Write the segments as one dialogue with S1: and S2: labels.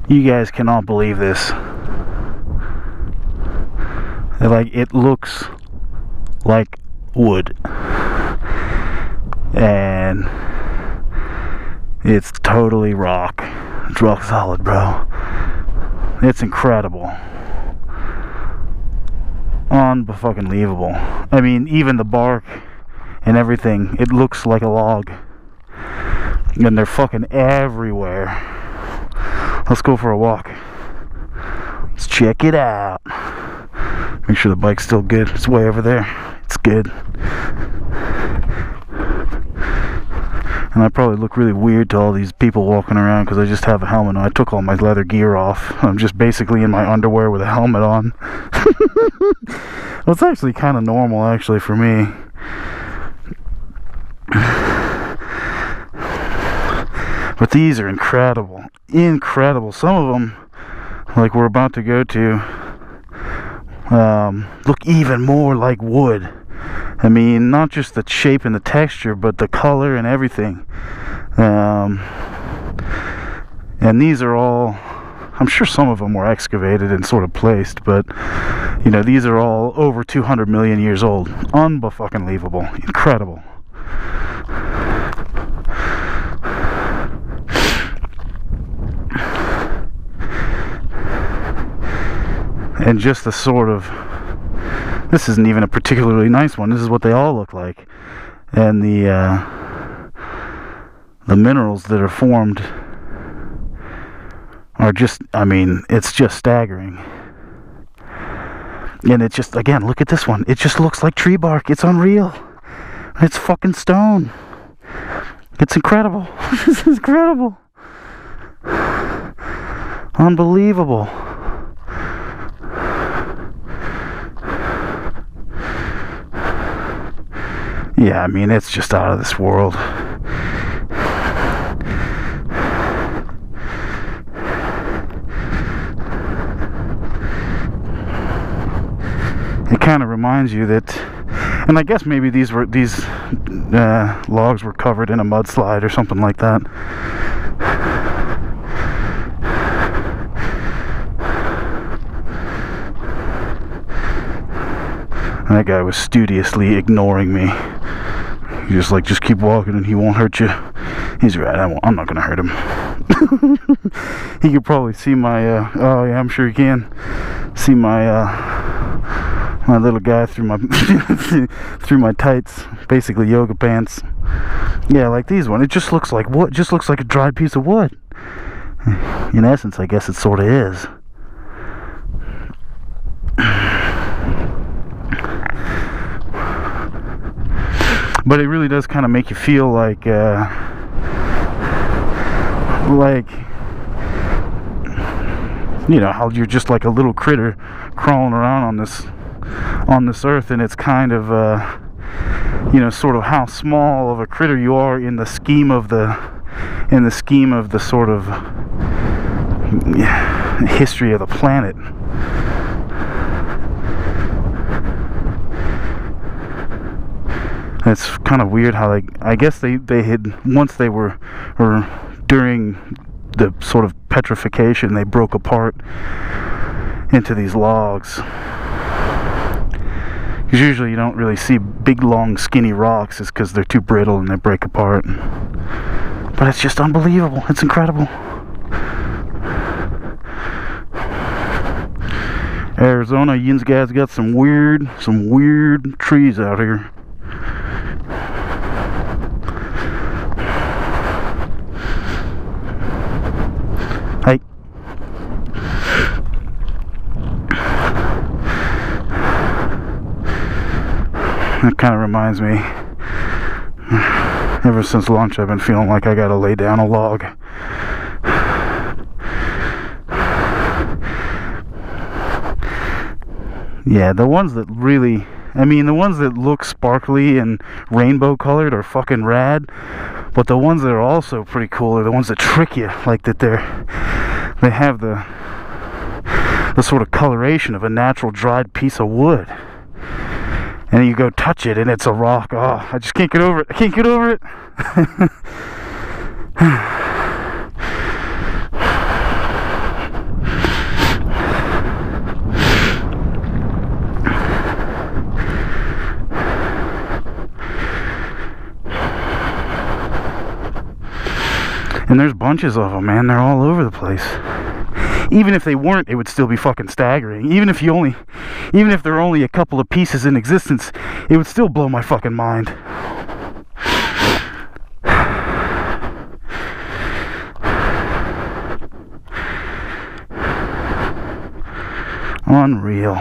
S1: You guys cannot believe this. Like, it looks like wood. And it's totally rock. It's rock solid, bro. It's incredible. Unfucking-believable. I mean, even the bark and everything, it looks like a log. And they're fucking everywhere. Let's go for a walk. Let's check it out. Make sure the bike's still good. It's way over there. It's good. And I probably look really weird to all these people walking around because I just have a helmet on. I took all my leather gear off. I'm just basically in my underwear with a helmet on. Well, it's actually kind of normal, actually, for me. But these are incredible. Incredible. Some of them, like we're about to go to, look even more like wood. I mean, not just the shape and the texture, but the color and everything. And these are all, I'm sure some of them were excavated and sort of placed, but, you know, these are all over 200 million years old. Unfucking-believable. Incredible. And just the sort of, this isn't even a particularly nice one. This is what they all look like. And the minerals that are formed are just, I mean, it's just staggering. And it just, again, look at this one. It just looks like tree bark. It's unreal. It's fucking stone. It's incredible. This is incredible. Unbelievable. Yeah, I mean, it's just out of this world. It kind of reminds you that, and I guess maybe these logs were covered in a mudslide or something like that. And that guy was studiously ignoring me. He's just keep walking and he won't hurt you. He's right, I'm not gonna hurt him. He could probably see my, oh yeah, I'm sure he can. See my, my little guy through my, through my tights. Basically yoga pants. Yeah, like these one. It just looks like wood. Just looks like a dried piece of wood. In essence, I guess it sort of is. But it really does kind of make you feel like you know, how you're just like a little critter crawling around on this earth, and it's kind of you know, sort of how small of a critter you are in the scheme of the sort of history of the planet. It's kind of weird how I guess they had, once they were, or during the sort of petrification, they broke apart into these logs. Because usually you don't really see big, long, skinny rocks. It's because they're too brittle and they break apart. But it's just unbelievable. It's incredible. Arizona, you guys got some weird trees out here. Hey. That kind of reminds me, ever since lunch I've been feeling like I gotta lay down a log. Yeah, the ones that really, I mean, the ones that look sparkly and rainbow colored are fucking rad. But the ones that are also pretty cool are the ones that trick you, like that they have the sort of coloration of a natural dried piece of wood. And you go touch it and it's a rock. Oh, I just can't get over it. I can't get over it. And there's bunches of them, man. They're all over the place. Even if they weren't, it would still be fucking staggering. Even if there are only a couple of pieces in existence, it would still blow my fucking mind. Unreal.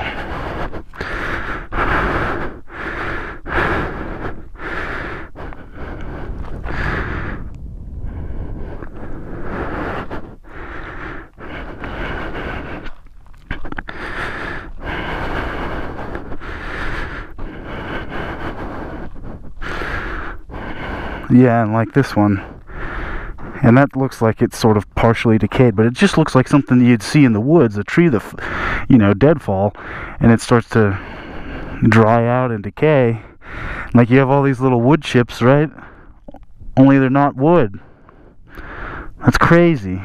S1: Yeah, and like this one. And that looks like it's sort of partially decayed, but it just looks like something you'd see in the woods, a tree that, deadfall, and it starts to dry out and decay. Like you have all these little wood chips, right? Only they're not wood. That's crazy.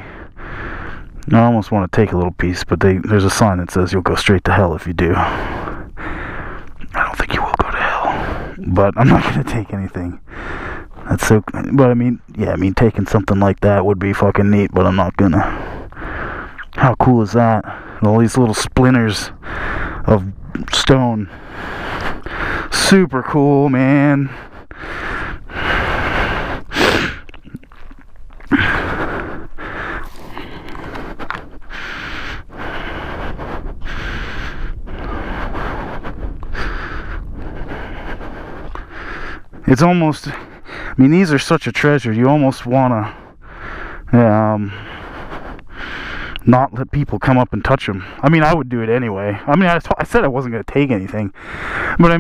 S1: I almost want to take a little piece, but there's a sign that says you'll go straight to hell if you do. I don't think you will go to hell, but I'm not going to take anything. That's so, but I mean, taking something like that would be fucking neat, but I'm not gonna. How cool is that? All these little splinters of stone. Super cool, man. It's almost, these are such a treasure. You almost want to not let people come up and touch them. I would do it anyway. I said I wasn't going to take anything. But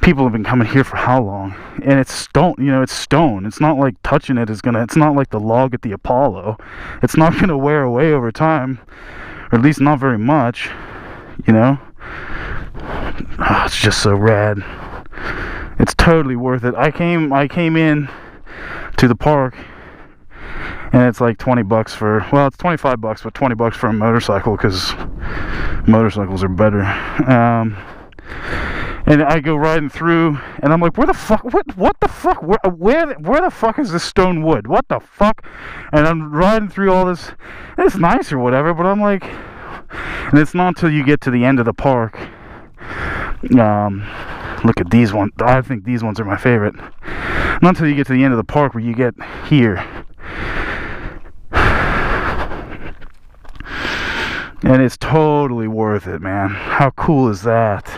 S1: people have been coming here for how long? And it's stone, it's stone. It's not like touching it is going to, it's not like the log at the Apollo. It's not going to wear away over time. Or at least not very much, Oh, it's just so rad. It's totally worth it. I came in to the park, and it's like $20 for, well, it's $25, but $20 for a motorcycle, because motorcycles are better. And I go riding through, and I'm like, where the fuck, what the fuck, where the fuck is this stone wood? What the fuck? And I'm riding through all this, and it's nice or whatever, but I'm like, and it's not until you get to the end of the park. Look at these ones. I think these ones are my favorite. Not until you get to the end of the park where you get here. And it's totally worth it, man. How cool is that?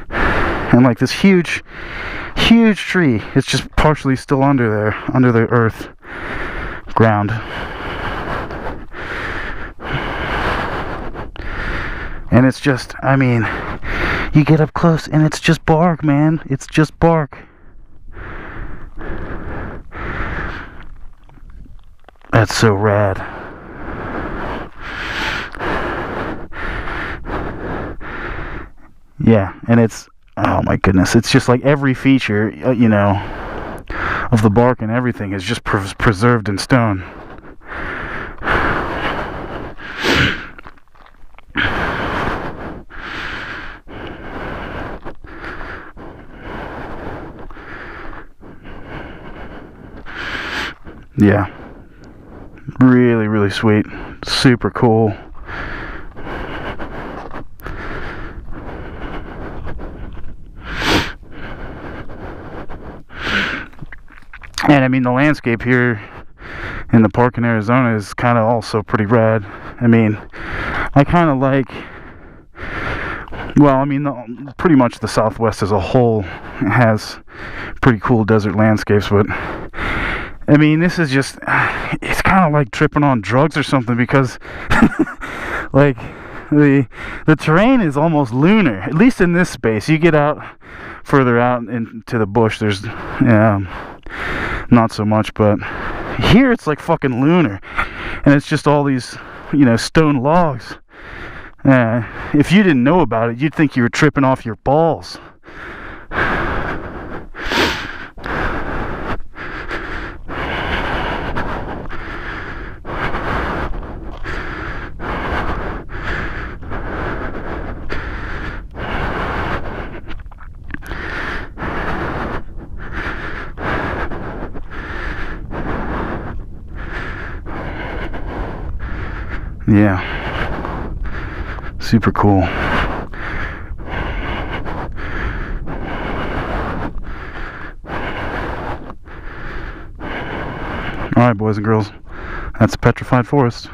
S1: And like this huge tree. It's just partially still under there, under the earth, ground. And it's just, you get up close and it's just bark, man. It's just bark. That's so rad. Yeah, and it's, oh my goodness, it's just like every feature, of the bark and everything is just preserved in stone. Yeah, really, really sweet, super cool. And the landscape here in the park in Arizona is kind of also pretty rad. I kind of like, well, pretty much the Southwest as a whole has pretty cool desert landscapes, but this is just, it's kind of like tripping on drugs or something, because like the terrain is almost lunar, at least in this space. You get out further out into the bush, there's not so much, but here it's like fucking lunar, and it's just all these stone logs. If you didn't know about it, you'd think you were tripping off your balls. Yeah. Super cool. Alright, boys and girls. That's the Petrified Forest.